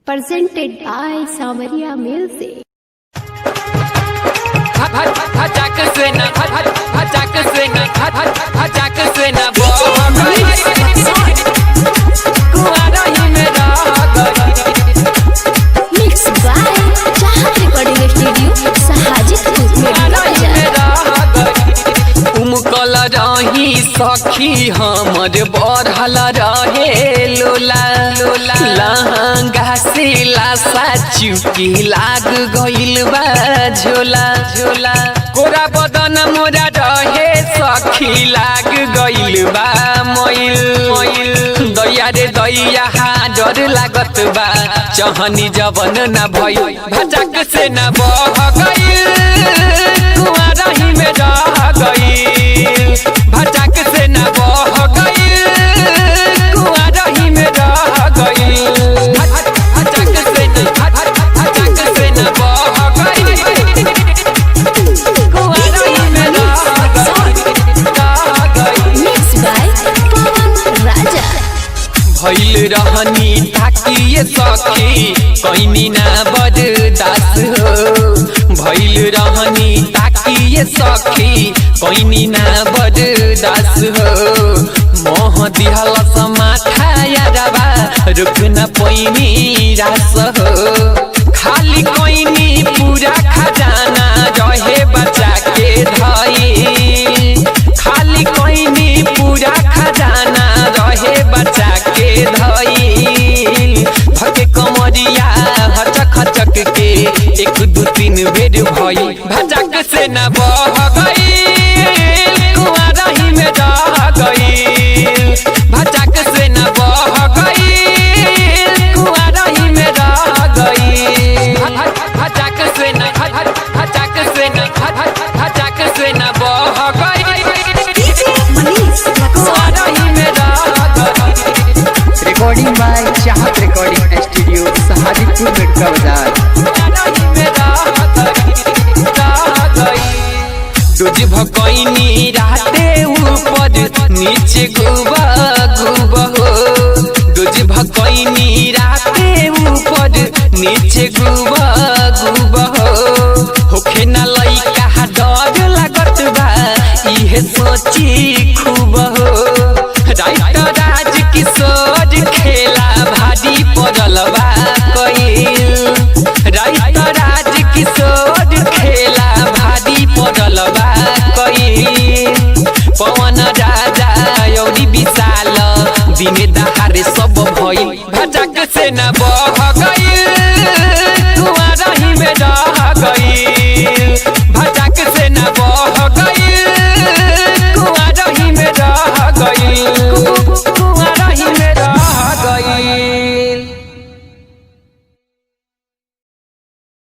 presented by Samaria Music. Mixed by Chahat Recording Studio, Sahajipur, उमकल रही सखी हमर बढ़ल रहे लोला लोला लहंगा से लासा चुकी लाग गइल बा झोला झोला कोरा बदन मोरा रहे सखी लाग गइल बा मोइल मोइल दैया रे दैया डर लागत बा चहनी जवन ना भइल भटक से ना बह गइल कुआरा ही में रह गइल भटक से ना बह गइल कुआरा ही में रह गइल भटक से ना बह गइल कुआरा ही में रह गइल। Mixed by Pawan Raja. भइल रहनी ताकिए सखी कैनी ना बर्दास हो भइल रहनी ताकिए सखी कैनी ना बर्दास हो मोह दिहल समाठा यारबा रुक न पैनी रास हो खाली कैनी पूरा खजाना रहे बचा के धई खाली कैनी पूरा खजाना रहे बचा के धई भके कमरिया हचक हचक के एक दू तीन बेर भई भटक से न बह गइल कुआरा ही में रह गइल भटक से न बह गइल कुआरा ही में रह गइल भटक से न बह गइल कुआरा ही में रह गइल। रिकॉर्डिंग बाय चाहत रिकॉर्डिंग स्टूडियो सहाजीपुर मेडका बाजार। डोज भकैनी राते ऊपर नीचे गुबा गुबा हो डोज भकैनी राते ऊपर नीचे गुबा गुबा हो होखे ना लइका डर लागत बा इहे सोची खूब हो राइट राज किशोर खेला भारी पड़ल बा कइल राइट राज किशोर खेला भारी पड़ल बा कइल पवन राजा औरी विशाल दिन दहारे सब भइल भटक से न बह गइल।